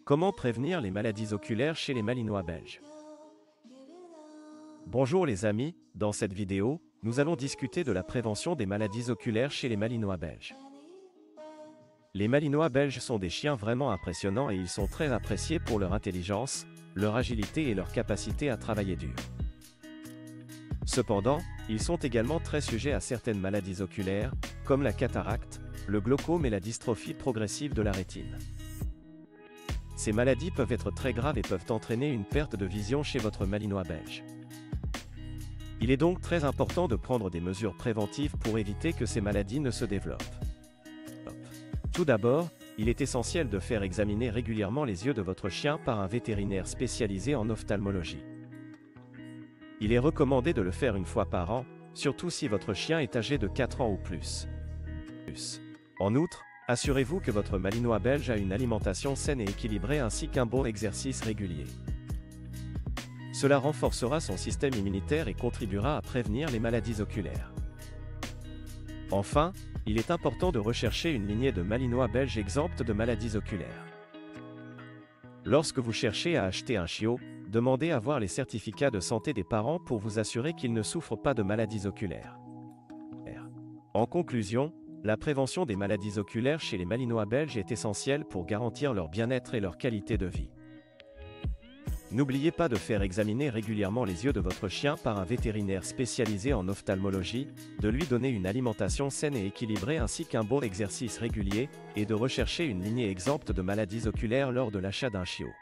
Comment prévenir les maladies oculaires chez les Malinois belges? Bonjour les amis, dans cette vidéo, nous allons discuter de la prévention des maladies oculaires chez les Malinois belges. Les Malinois belges sont des chiens vraiment impressionnants et ils sont très appréciés pour leur intelligence, leur agilité et leur capacité à travailler dur. Cependant, ils sont également très sujets à certaines maladies oculaires, comme la cataracte, le glaucome et la dystrophie progressive de la rétine. Ces maladies peuvent être très graves et peuvent entraîner une perte de vision chez votre Malinois belge. Il est donc très important de prendre des mesures préventives pour éviter que ces maladies ne se développent. Tout d'abord, il est essentiel de faire examiner régulièrement les yeux de votre chien par un vétérinaire spécialisé en ophtalmologie. Il est recommandé de le faire une fois par an, surtout si votre chien est âgé de 4 ans ou plus. En outre, assurez-vous que votre Malinois belge a une alimentation saine et équilibrée ainsi qu'un bon exercice régulier. Cela renforcera son système immunitaire et contribuera à prévenir les maladies oculaires. Enfin, il est important de rechercher une lignée de Malinois belges exempte de maladies oculaires. Lorsque vous cherchez à acheter un chiot, demandez à voir les certificats de santé des parents pour vous assurer qu'ils ne souffrent pas de maladies oculaires. En conclusion, la prévention des maladies oculaires chez les Malinois belges est essentielle pour garantir leur bien-être et leur qualité de vie. N'oubliez pas de faire examiner régulièrement les yeux de votre chien par un vétérinaire spécialisé en ophtalmologie, de lui donner une alimentation saine et équilibrée ainsi qu'un bon exercice régulier, et de rechercher une lignée exempte de maladies oculaires lors de l'achat d'un chiot.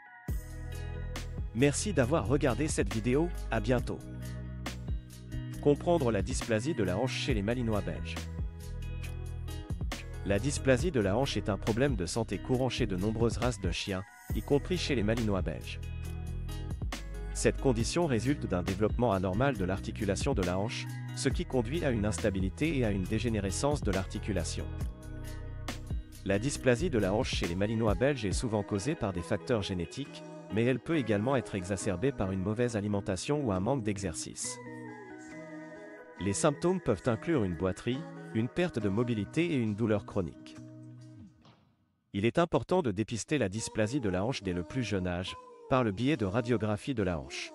Merci d'avoir regardé cette vidéo, à bientôt. Comprendre la dysplasie de la hanche chez les Malinois belges. La dysplasie de la hanche est un problème de santé courant chez de nombreuses races de chiens, y compris chez les Malinois belges. Cette condition résulte d'un développement anormal de l'articulation de la hanche, ce qui conduit à une instabilité et à une dégénérescence de l'articulation. La dysplasie de la hanche chez les Malinois belges est souvent causée par des facteurs génétiques, mais elle peut également être exacerbée par une mauvaise alimentation ou un manque d'exercice. Les symptômes peuvent inclure une boiterie, une perte de mobilité et une douleur chronique. Il est important de dépister la dysplasie de la hanche dès le plus jeune âge, par le biais de radiographie de la hanche.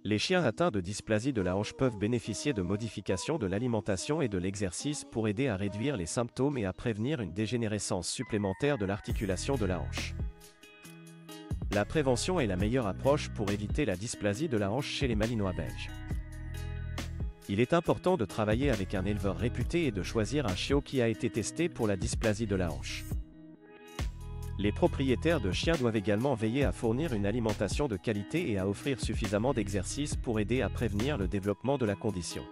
Les chiens atteints de dysplasie de la hanche peuvent bénéficier de modifications de l'alimentation et de l'exercice pour aider à réduire les symptômes et à prévenir une dégénérescence supplémentaire de l'articulation de la hanche. La prévention est la meilleure approche pour éviter la dysplasie de la hanche chez les Malinois belges. Il est important de travailler avec un éleveur réputé et de choisir un chiot qui a été testé pour la dysplasie de la hanche. Les propriétaires de chiens doivent également veiller à fournir une alimentation de qualité et à offrir suffisamment d'exercice pour aider à prévenir le développement de la condition.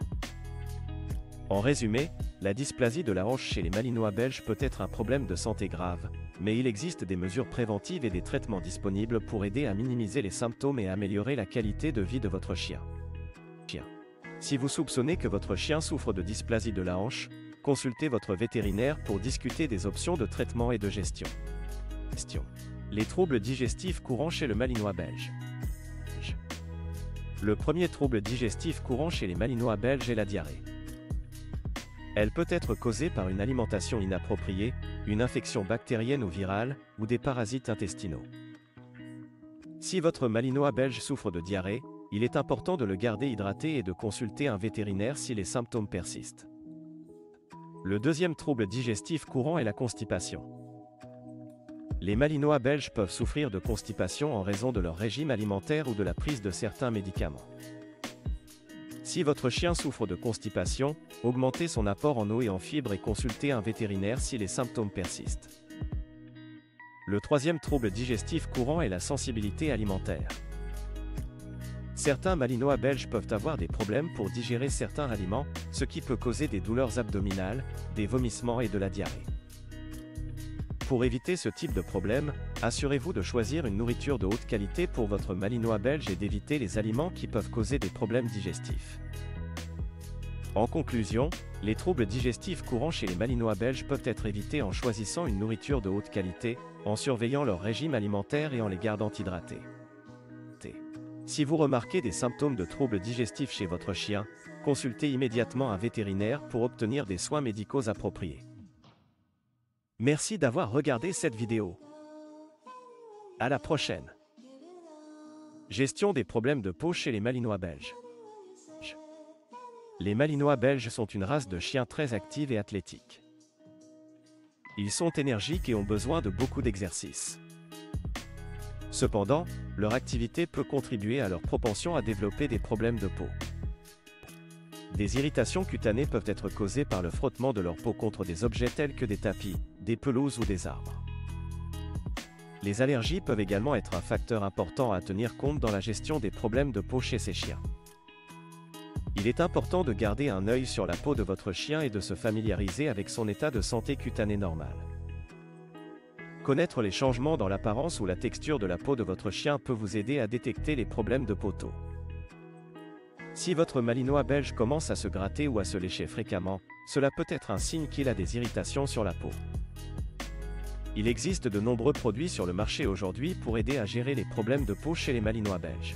En résumé, la dysplasie de la hanche chez les Malinois belges peut être un problème de santé grave, mais il existe des mesures préventives et des traitements disponibles pour aider à minimiser les symptômes et à améliorer la qualité de vie de votre chien. Si vous soupçonnez que votre chien souffre de dysplasie de la hanche, consultez votre vétérinaire pour discuter des options de traitement et de gestion. Les troubles digestifs courants chez le Malinois belge. Le premier trouble digestif courant chez les Malinois belges est la diarrhée. Elle peut être causée par une alimentation inappropriée, une infection bactérienne ou virale, ou des parasites intestinaux. Si votre Malinois belge souffre de diarrhée, il est important de le garder hydraté et de consulter un vétérinaire si les symptômes persistent. Le deuxième trouble digestif courant est la constipation. Les Malinois belges peuvent souffrir de constipation en raison de leur régime alimentaire ou de la prise de certains médicaments. Si votre chien souffre de constipation, augmentez son apport en eau et en fibres et consultez un vétérinaire si les symptômes persistent. Le troisième trouble digestif courant est la sensibilité alimentaire. Certains Malinois belges peuvent avoir des problèmes pour digérer certains aliments, ce qui peut causer des douleurs abdominales, des vomissements et de la diarrhée. Pour éviter ce type de problème, assurez-vous de choisir une nourriture de haute qualité pour votre Malinois belge et d'éviter les aliments qui peuvent causer des problèmes digestifs. En conclusion, les troubles digestifs courants chez les Malinois belges peuvent être évités en choisissant une nourriture de haute qualité, en surveillant leur régime alimentaire et en les gardant hydratés. Si vous remarquez des symptômes de troubles digestifs chez votre chien, consultez immédiatement un vétérinaire pour obtenir des soins médicaux appropriés. Merci d'avoir regardé cette vidéo. À la prochaine. Gestion des problèmes de peau chez les Malinois belges. Les Malinois belges sont une race de chiens très active et athlétique. Ils sont énergiques et ont besoin de beaucoup d'exercice. Cependant, leur activité peut contribuer à leur propension à développer des problèmes de peau. Des irritations cutanées peuvent être causées par le frottement de leur peau contre des objets tels que des tapis, des pelouses ou des arbres. Les allergies peuvent également être un facteur important à tenir compte dans la gestion des problèmes de peau chez ces chiens. Il est important de garder un œil sur la peau de votre chien et de se familiariser avec son état de santé cutanée normal. Connaître les changements dans l'apparence ou la texture de la peau de votre chien peut vous aider à détecter les problèmes de peau tôt. Si votre Malinois belge commence à se gratter ou à se lécher fréquemment, cela peut être un signe qu'il a des irritations sur la peau. Il existe de nombreux produits sur le marché aujourd'hui pour aider à gérer les problèmes de peau chez les Malinois belges.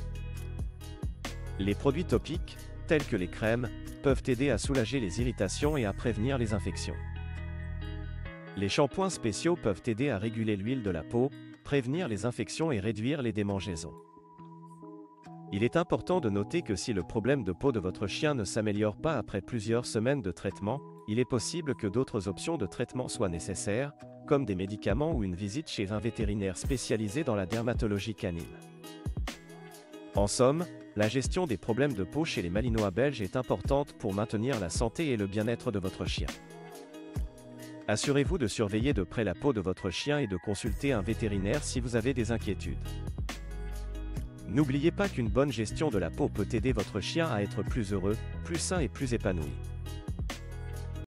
Les produits topiques, tels que les crèmes, peuvent aider à soulager les irritations et à prévenir les infections. Les shampoings spéciaux peuvent aider à réguler l'huile de la peau, prévenir les infections et réduire les démangeaisons. Il est important de noter que si le problème de peau de votre chien ne s'améliore pas après plusieurs semaines de traitement, il est possible que d'autres options de traitement soient nécessaires, comme des médicaments ou une visite chez un vétérinaire spécialisé dans la dermatologie canine. En somme, la gestion des problèmes de peau chez les Malinois belges est importante pour maintenir la santé et le bien-être de votre chien. Assurez-vous de surveiller de près la peau de votre chien et de consulter un vétérinaire si vous avez des inquiétudes. N'oubliez pas qu'une bonne gestion de la peau peut aider votre chien à être plus heureux, plus sain et plus épanoui.